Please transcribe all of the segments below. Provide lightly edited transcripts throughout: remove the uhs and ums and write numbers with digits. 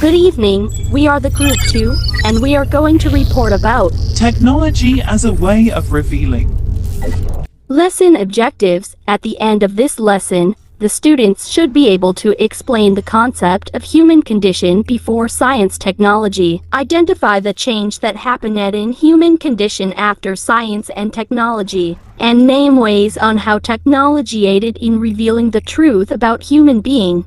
Good evening, we are the Group 2, and we are going to report about Technology as a way of revealing. lesson objectives. At the end of this lesson, the students should be able to explain the concept of human condition before science technology, identify the change that happened in human condition after science and technology, and name ways on how technology aided in revealing the truth about human being.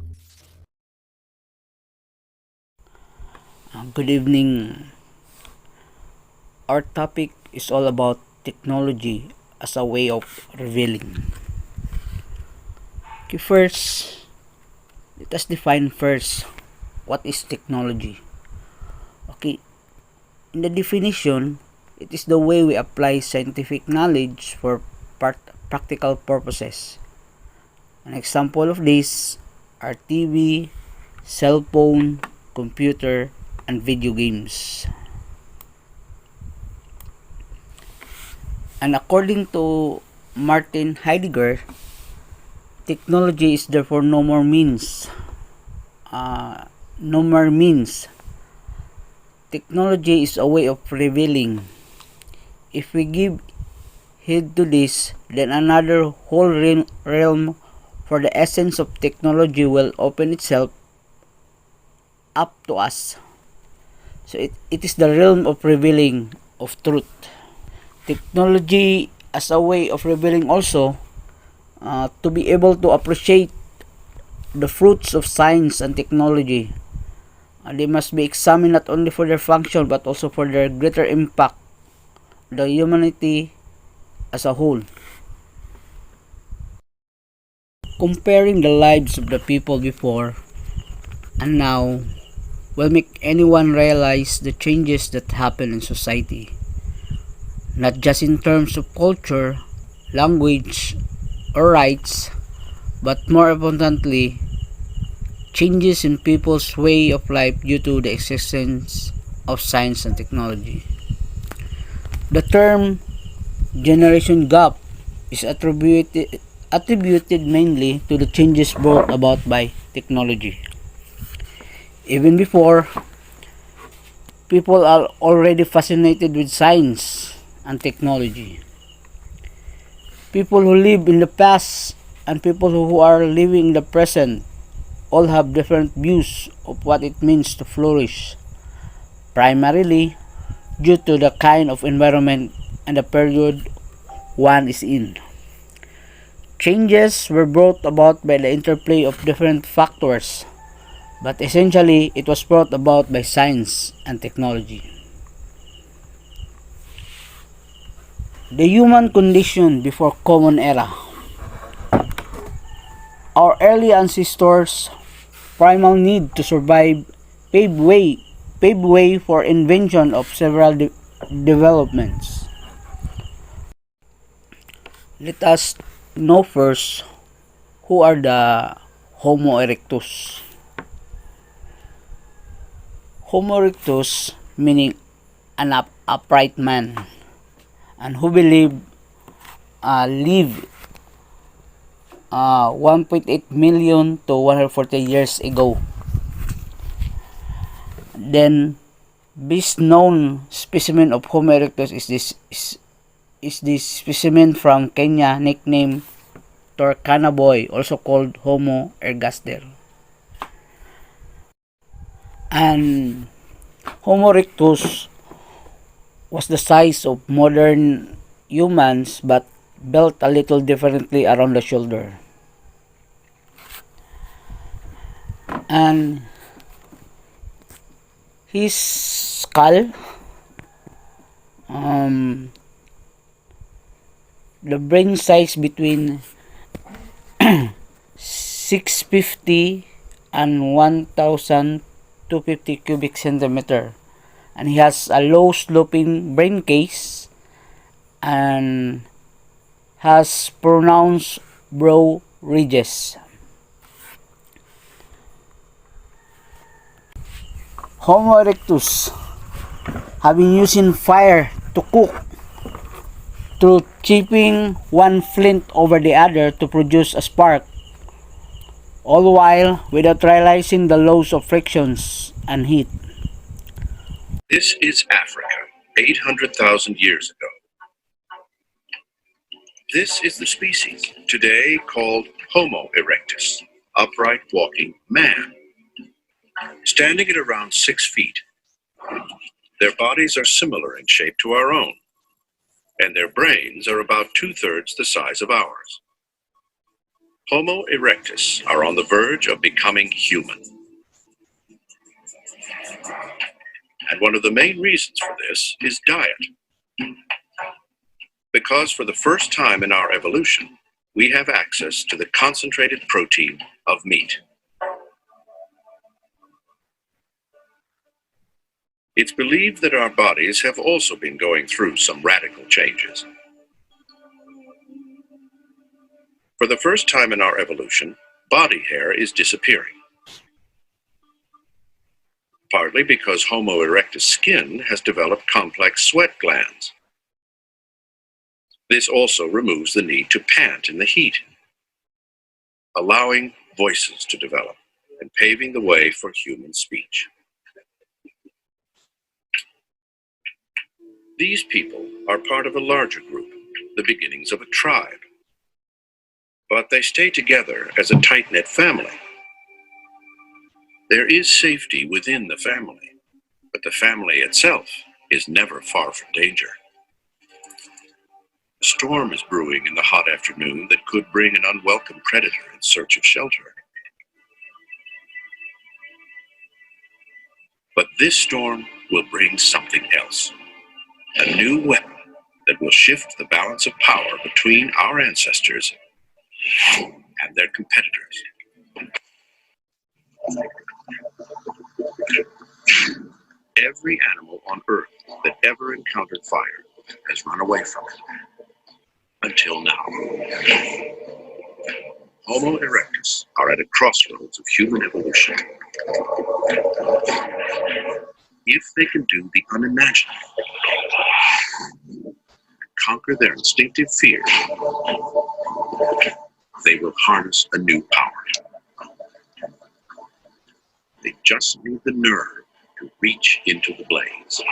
Good evening. Our topic is all about technology as a way of revealing. Okay, first, let us define first what is technology. Okay, in the definition, it is the way we apply scientific knowledge for practical purposes. An example of this are TV, cell phone, computer, and video games. And according to Martin Heidegger, technology is therefore no more means. Technology is a way of revealing. If we give heed to this, then another whole realm for the essence of technology will open itself up to us. So it is the realm of revealing of truth. Technology as a way of revealing also, to be able to appreciate the fruits of science and technology. They must be examined not only for their function but also for their greater impact on the humanity as a whole. Comparing the lives of the people before and now will make anyone realize the changes that happen in society, not just in terms of culture, language, or rights, but more importantly, changes in people's way of life due to the existence of science and technology. The term generation gap is attributed mainly to the changes brought about by technology. Even before, people are already fascinated with science and technology. People who live in the past and people who are living in the present all have different views of what it means to flourish, primarily due to the kind of environment and the period one is in. Changes were brought about by the interplay of different factors, but essentially it was brought about by science and technology. The human condition before Common Era. Our early ancestors' primal need to survive paved way for invention of several developments. Let us know first who are the Homo erectus. Homo erectus meaning an upright man, and who lived 1.8 million to 140 years ago. Then, best known specimen of Homo erectus is this specimen from Kenya, nicknamed Turkana boy, also called Homo ergaster. And Homo erectus was the size of modern humans but built a little differently around the shoulder. And his skull, the brain size between 650 and 1250 cubic centimeter, and he has a low sloping brain case and has pronounced brow ridges. Homo erectus have been using fire to cook through chipping one flint over the other to produce a spark. all while without realizing the laws of frictions and heat. This is Africa, 800,000 years ago. This is the species, today called Homo erectus, upright walking man. Standing at around 6 feet, their bodies are similar in shape to our own, and their brains are about 2/3 the size of ours. Homo erectus are on the verge of becoming human. And one of the main reasons for this is diet. Because for the first time in our evolution, we have access to the concentrated protein of meat. It's believed that our bodies have also been going through some radical changes. For the first time in our evolution, body hair is disappearing. Partly because Homo erectus skin has developed complex sweat glands. This also removes the need to pant in the heat, allowing voices to develop and paving the way for human speech. These people are part of a larger group, the beginnings of a tribe. But they stay together as a tight-knit family. There is safety within the family, but the family itself is never far from danger. A storm is brewing in the hot afternoon that could bring an unwelcome predator in search of shelter. But this storm will bring something else. A new weapon that will shift the balance of power between our ancestors and their competitors. Every animal on Earth that ever encountered fire has run away from it. Until now. Homo erectus are at a crossroads of human evolution. If they can do the unimaginable, conquer their instinctive fear, they will harness a new power. They just need the nerve to reach into the blaze.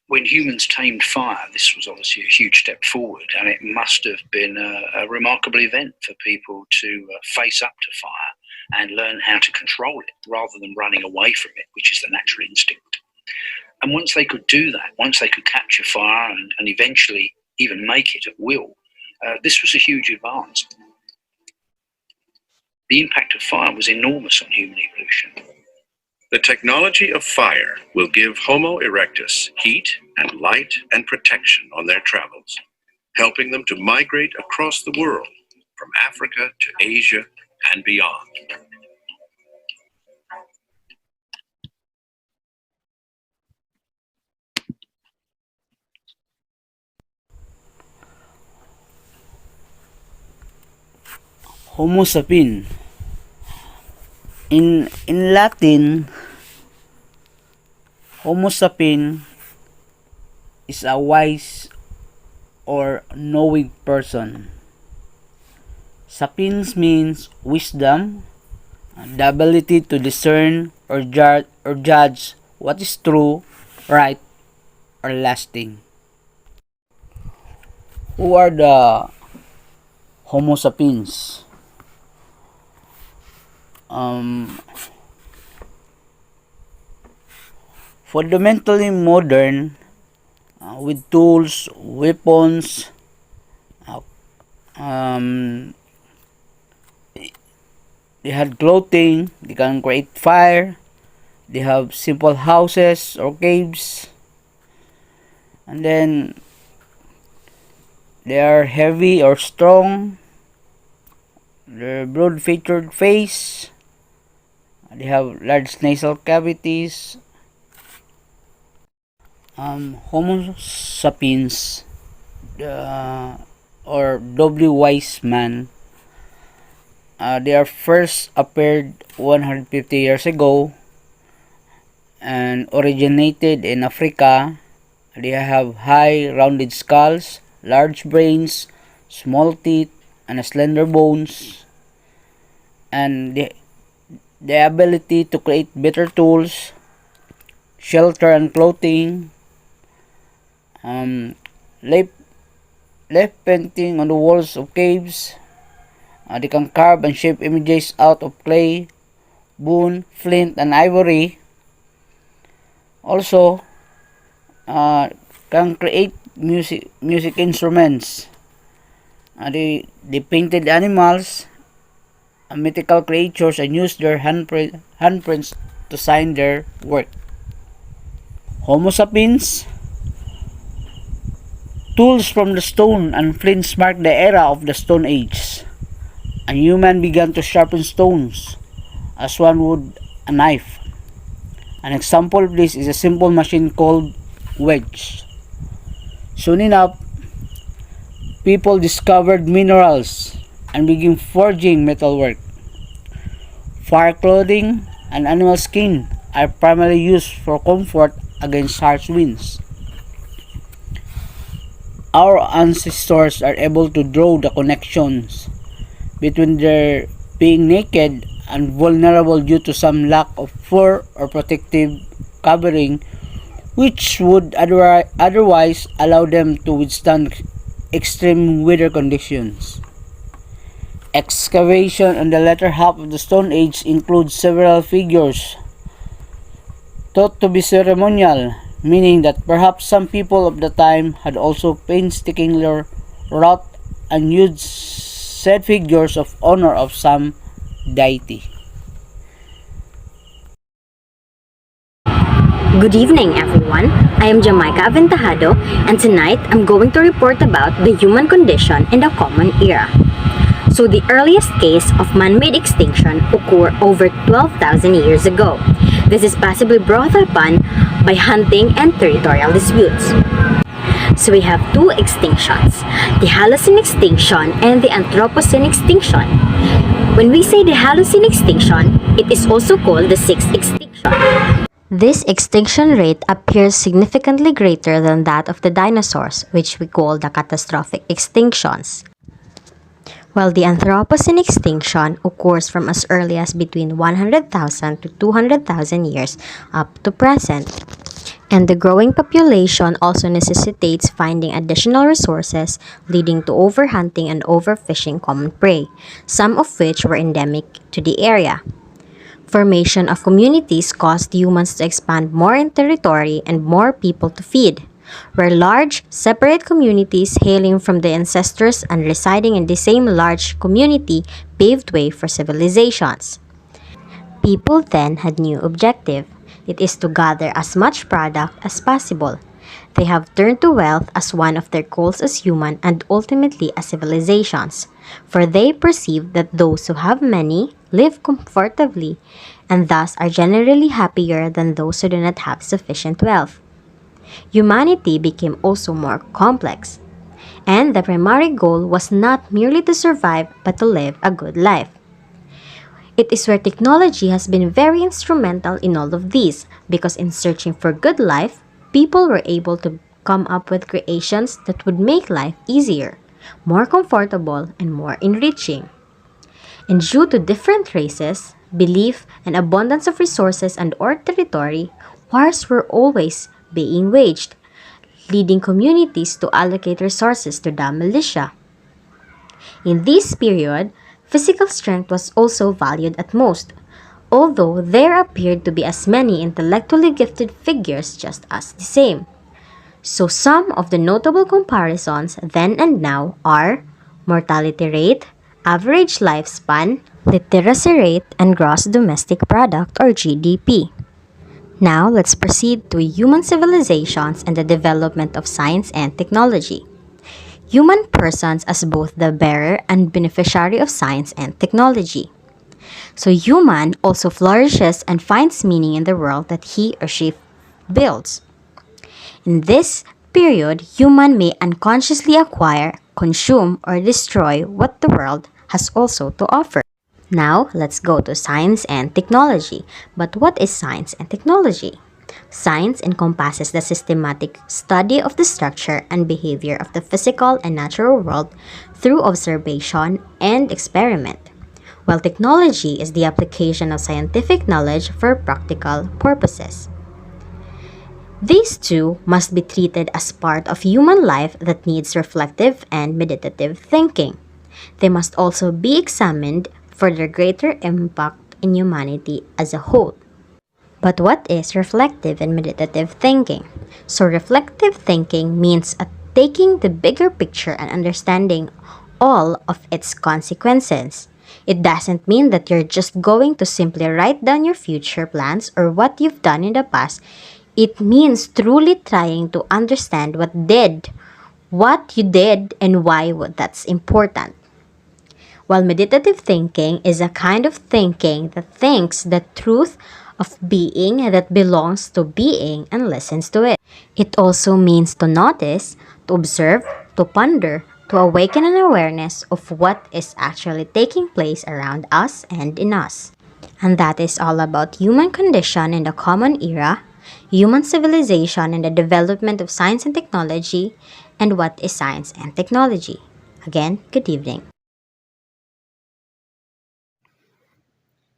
When humans tamed fire, this was obviously a huge step forward, and it must have been a remarkable event for people to face up to fire and learn how to control it rather than running away from it, which is the natural instinct. And once they could do that, once they could capture fire and eventually even make it at will, this was a huge advance. The impact of fire was enormous on human evolution. The technology of fire will give Homo erectus heat and light and protection on their travels, helping them to migrate across the world, from Africa to Asia and beyond. Homo sapien. In Latin, Homo sapien is a wise or knowing person. Sapiens means wisdom, the ability to discern or judge what is true, right, or lasting. Who are the Homo sapiens? Fundamentally modern, with tools, weapons, they had clothing, they can create fire, they have simple houses or caves, and then they are heavy or strong, their broad-featured face, they have large nasal cavities. Homo sapiens, or doubly wise man, They are first appeared 150 years ago and originated in Africa. They have high rounded skulls, large brains, small teeth, and slender bones, and the ability to create better tools, shelter and clothing, left, left painting on the walls of caves. They can carve and shape images out of clay, bone, flint, and ivory. Also, can create music instruments. They painted animals, mythical creatures, and used their handprints to sign their work. Homo sapiens. Tools from the stone and flints mark the era of the Stone Age. A human began to sharpen stones as one would a knife. An example of this is a simple machine called wedge. Soon enough, people discovered minerals and began forging metalwork. Fur clothing and animal skin are primarily used for comfort against harsh winds. Our ancestors are able to draw the connections between their being naked and vulnerable due to some lack of fur or protective covering, which would otherwise allow them to withstand extreme weather conditions. Excavation on the latter half of the Stone Age includes several figures thought to be ceremonial, meaning that perhaps some people of the time had also painstakingly wrought and used said figures of honor of some deity. Good evening, everyone. I am Jamaica Aventejado, and tonight I'm going to report about the human condition in the Common Era. So the earliest case of man-made extinction occurred over 12,000 years ago. This is possibly brought upon by hunting and territorial disputes. So we have two extinctions, the Holocene extinction and the Anthropocene extinction. When we say the Holocene extinction, it is also called the sixth extinction. This extinction rate appears significantly greater than that of the dinosaurs, which we call the catastrophic extinctions. While the Anthropocene extinction occurs from as early as between 100,000 to 200,000 years up to present. And the growing population also necessitates finding additional resources, leading to overhunting and overfishing common prey, some of which were endemic to the area. Formation of communities caused humans to expand more in territory and more people to feed, where large, separate communities hailing from the ancestors and residing in the same large community paved way for civilizations. People then had new objective. It is to gather as much product as possible. They have turned to wealth as one of their goals as human and ultimately as civilizations, for they perceive that those who have many live comfortably and thus are generally happier than those who do not have sufficient wealth. Humanity became also more complex, and the primary goal was not merely to survive but to live a good life. It is where technology has been very instrumental in all of these, because in searching for good life, people were able to come up with creations that would make life easier, more comfortable, and more enriching. And due to different races, belief, and abundance of resources and or territory, wars were always being waged, leading communities to allocate resources to the militia. In this period, physical strength was also valued at most, although there appeared to be as many intellectually gifted figures just as the same. So some of the notable comparisons then and now are mortality rate, average lifespan, literacy rate, and gross domestic product or GDP. Now let's proceed to human civilizations and the development of science and technology. Human persons as both the bearer and beneficiary of science and technology. So human also flourishes and finds meaning in the world that he or she builds. In this period, human may unconsciously acquire, consume, or destroy what the world has also to offer. Now, let's go to science and technology. But what is science and technology? Science encompasses the systematic study of the structure and behavior of the physical and natural world through observation and experiment, while technology is the application of scientific knowledge for practical purposes. These two must be treated as part of human life that needs reflective and meditative thinking. They must also be examined for their greater impact in humanity as a whole. But what is reflective and meditative thinking? So, reflective thinking means taking the bigger picture and understanding all of its consequences. It doesn't mean that you're just going to simply write down your future plans or what you've done in the past. It means truly trying to understand what you did, and why that's important. While meditative thinking is a kind of thinking that thinks the truth of being that belongs to being and listens to it. It also means to notice, to observe, to ponder, to awaken an awareness of what is actually taking place around us and in us. And that is all about human condition in the common era, human civilization and the development of science and technology, and what is science and technology. Again, good evening.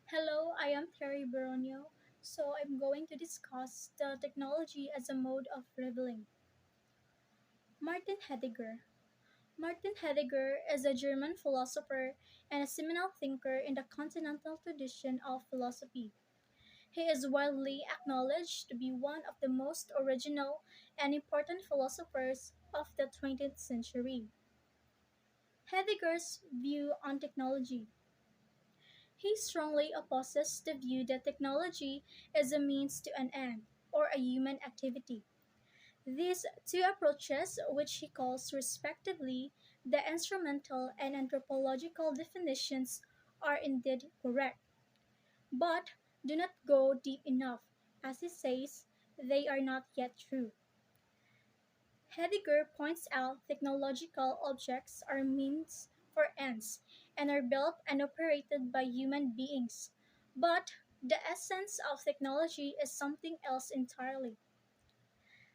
Hello, I am Terry Baronio. So I'm going to discuss the technology as a mode of reveling. Martin Heidegger. Martin Heidegger is a German philosopher and a seminal thinker in the continental tradition of philosophy. He is widely acknowledged to be one of the most original and important philosophers of the 20th century. Heidegger's view on technology. He strongly opposes the view that technology is a means to an end, or a human activity. These two approaches, which he calls respectively the instrumental and anthropological definitions, are indeed correct, but do not go deep enough. As he says, they are not yet true. Heidegger points out technological objects are means for ends and are built and operated by human beings. But the essence of technology is something else entirely.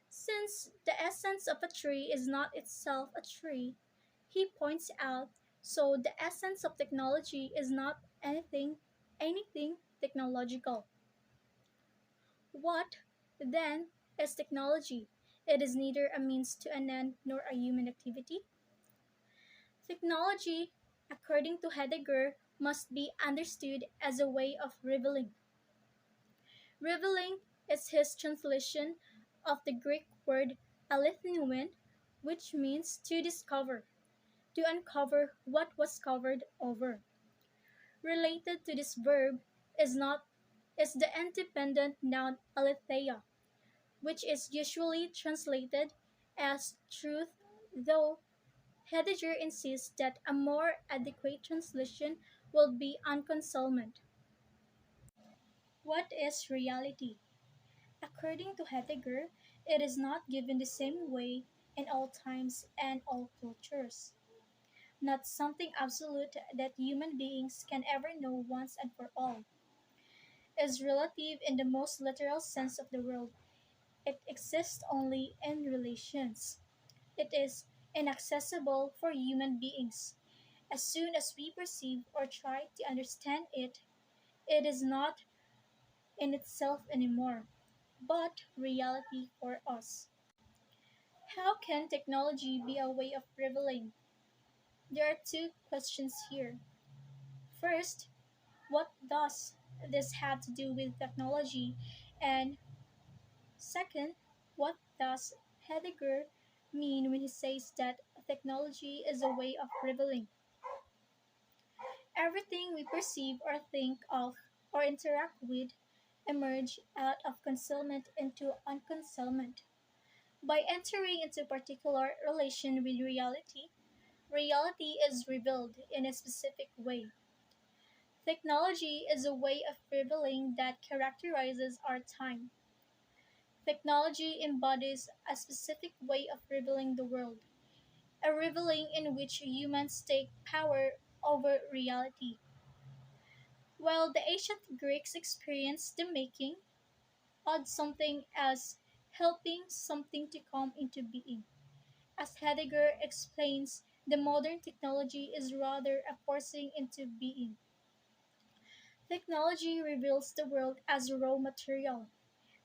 Since the essence of a tree is not itself a tree, he points out, so the essence of technology is not anything technological. What, then, is technology? It is neither a means to an end nor a human activity. Technology, according to Heidegger, must be understood as a way of revealing. Revealing is his translation of the Greek word alethnuin, which means to discover, to uncover what was covered over. Related to this verb is the independent noun aletheia, which is usually translated as truth, though Heidegger insists that a more adequate translation will be unconcealment. What is reality? According to Heidegger, it is not given the same way in all times and all cultures, not something absolute that human beings can ever know once and for all. Is relative in the most literal sense of the word. It exists only in relations. It is inaccessible for human beings. As soon as we perceive or try to understand it, it is not in itself anymore, but reality for us. How can technology be a way of revealing? There are two questions here. First, what does this have to do with technology? And second, what does Heidegger mean when he says that technology is a way of revealing? Everything we perceive or think of or interact with emerge out of concealment into unconcealment. By entering into particular relation with reality, reality is revealed in a specific way. Technology is a way of revealing that characterizes our time. Technology embodies a specific way of revealing the world, a revealing in which humans take power over reality. While the ancient Greeks experienced the making, odd something as helping something to come into being. As Heidegger explains, the modern technology is rather a forcing into being. Technology reveals the world as raw material,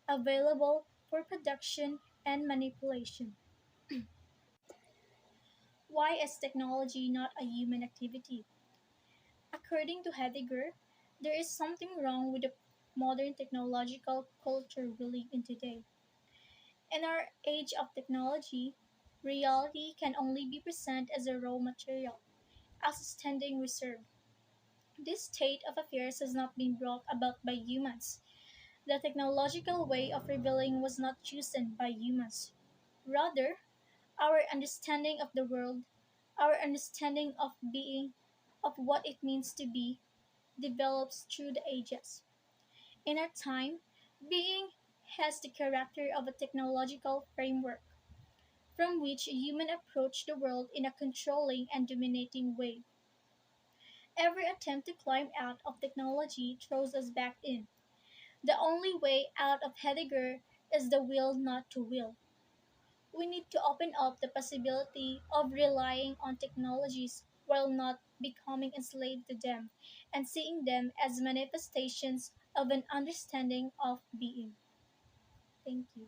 available for production and manipulation. Why is technology not a human activity? According to Heidegger, there is something wrong with the modern technological culture we live in today. In our age of technology, reality can only be presented as a raw material, as a standing reserve. This state of affairs has not been brought about by humans. The technological way of revealing was not chosen by humans. Rather, our understanding of the world, our understanding of being, of what it means to be, develops through the ages. In our time, being has the character of a technological framework from which humans approach the world in a controlling and dominating way. Every attempt to climb out of technology throws us back in. The only way out of Heidegger is the will not to will. We need to open up the possibility of relying on technologies while not becoming enslaved to them and seeing them as manifestations of an understanding of being. Thank you.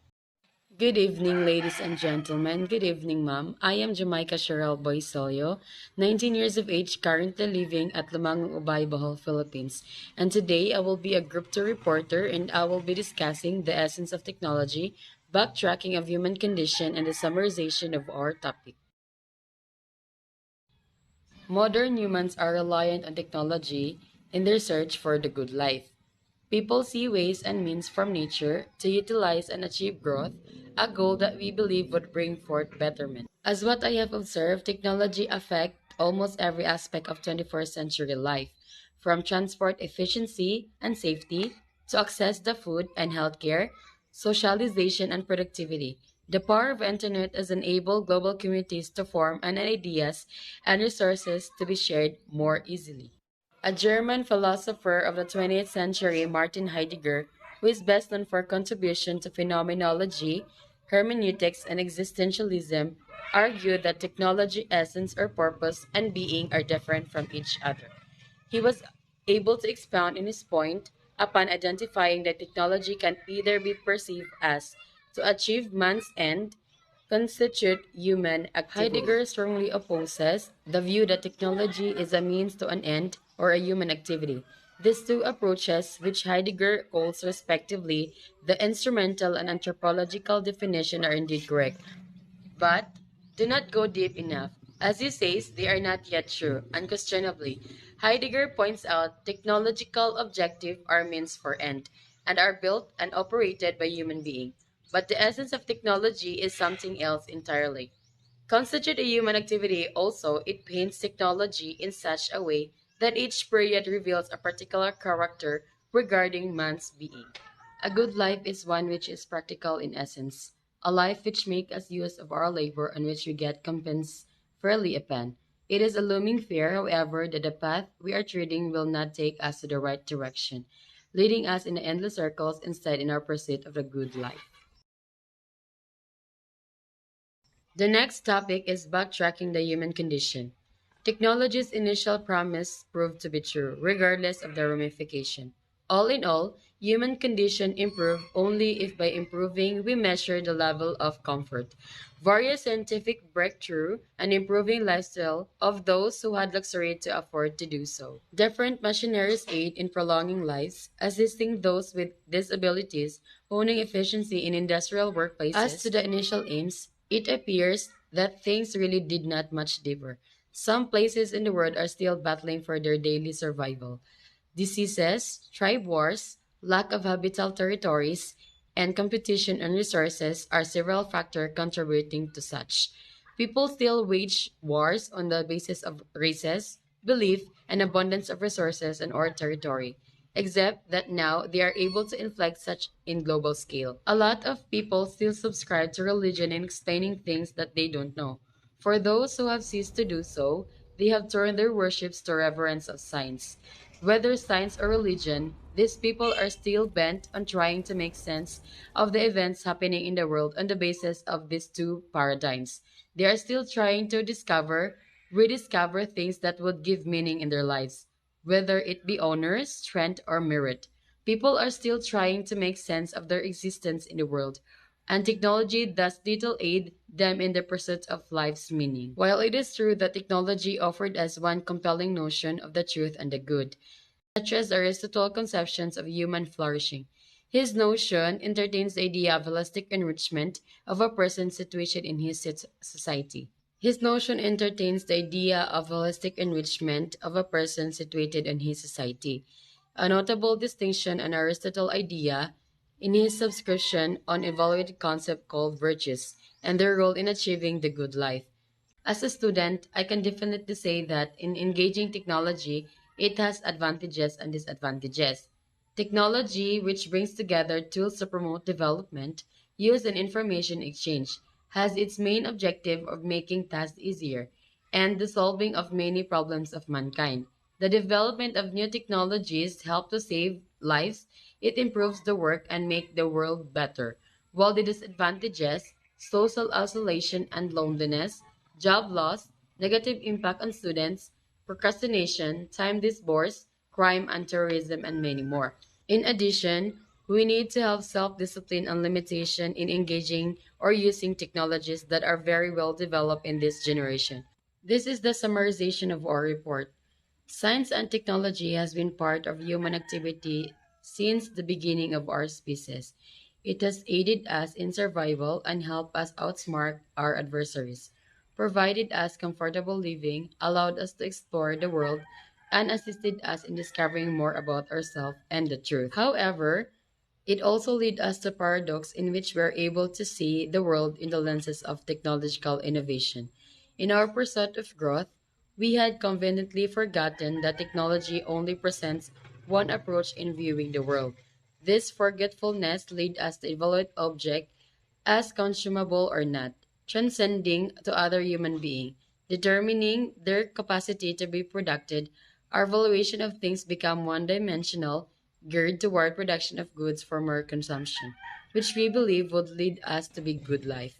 Good evening, ladies and gentlemen. Good evening, ma'am. I am Jamaica Cheryl Boisolio, 19 years of age, currently living at Lamang Ubay, Bohol, Philippines. And today I will be a Group 2 reporter and I will be discussing the essence of technology, backtracking of human condition, and the summarization of our topic. Modern humans are reliant on technology in their search for the good life. People see ways and means from nature to utilize and achieve growth, a goal that we believe would bring forth betterment. As what I have observed, technology affects almost every aspect of 21st century life, from transport efficiency and safety to access to food and healthcare, socialization and productivity. The power of internet has enabled global communities to form and ideas and resources to be shared more easily. A German philosopher of the 20th century, Martin Heidegger, who is best known for contribution to phenomenology, hermeneutics, and existentialism, argued that technology, essence or purpose, and being are different from each other. He was able to expound in his point upon identifying that technology can either be perceived as to achieve man's end constitute human activity. Heidegger strongly opposes the view that technology is a means to an end or a human activity. These two approaches, which Heidegger calls respectively the instrumental and anthropological definition, are indeed correct, but do not go deep enough. As he says, they are not yet true. Unquestionably, Heidegger points out technological objectives are means for end and are built and operated by human beings. But the essence of technology is something else entirely. Constitute a human activity also, it paints technology in such a way that each period reveals a particular character regarding man's being. A good life is one which is practical in essence, a life which makes us use of our labor and which we get compensed fairly upon. It is a looming fear, however, that the path we are treading will not take us to the right direction, leading us in endless circles instead in our pursuit of a good life. The next topic is backtracking the human condition. Technology's initial promise proved to be true, regardless of the ramification. All in all, human condition improved only if by improving we measure the level of comfort. Various scientific breakthrough and improving lifestyle of those who had luxury to afford to do so. Different machineries aid in prolonging lives, assisting those with disabilities, honing efficiency in industrial workplaces. As to the initial aims, it appears that things really did not much differ. Some places in the world are still battling for their daily survival. Diseases, tribe wars, lack of habitable territories, and competition on resources are several factors contributing to such. People still wage wars on the basis of races, belief, and abundance of resources on our territory, except that now they are able to inflict such in global scale. A lot of people still subscribe to religion in explaining things that they don't know. For those who have ceased to do so, they have turned their worships to reverence of science. Whether science or religion, these people are still bent on trying to make sense of the events happening in the world on the basis of these two paradigms. They are still trying to rediscover things that would give meaning in their lives, whether it be honor, strength, or merit. People are still trying to make sense of their existence in the world, and technology does little aid them in the pursuit of life's meaning. While it is true that technology offered us one compelling notion of the truth and the good, such as Aristotle's conceptions of human flourishing, his notion entertains the idea of holistic enrichment of a person situated in his society. His notion entertains the idea of holistic enrichment of a person situated in his society. A notable distinction an Aristotle idea in his subscription on evaluated concept called virtues and their role in achieving the good life. As a student, I can definitely say that in engaging technology, it has advantages and disadvantages. Technology, which brings together tools to promote development, use, and information exchange, has its main objective of making tasks easier and the solving of many problems of mankind. The development of new technologies help to save lives, it improves the work and make the world better, while the disadvantages, social isolation and loneliness, job loss, negative impact on students, procrastination, time discourse, crime and terrorism, and many more. In addition, we need to have self-discipline and limitation in engaging or using technologies that are very well developed in this generation. This is the summarization of our report. Science and technology has been part of human activity since the beginning of our species. It has aided us in survival and helped us outsmart our adversaries, provided us comfortable living, allowed us to explore the world, and assisted us in discovering more about ourselves and the truth. However, it also led us to paradox in which we are able to see the world in the lenses of technological innovation. In our pursuit of growth, we had conveniently forgotten that technology only presents one approach in viewing the world. This forgetfulness led us to evaluate objects as consumable or not, transcending to other human beings, determining their capacity to be productive. Our valuation of things become one-dimensional, geared toward production of goods for more consumption, which we believe would lead us to be good life.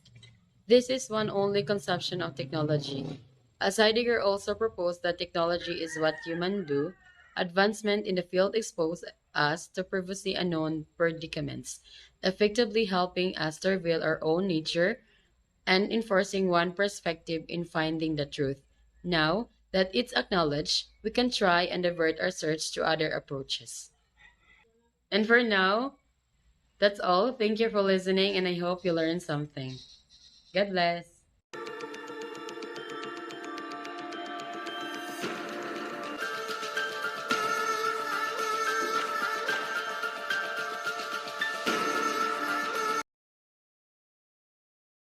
This is one only conception of technology. As Heidegger also proposed that technology is what humans do, advancement in the field expose us to previously unknown predicaments, effectively helping us to reveal our own nature and enforcing one perspective in finding the truth. Now that it's acknowledged, we can try and divert our search to other approaches. And for now, that's all. Thank you for listening, and I hope you learned something. God bless.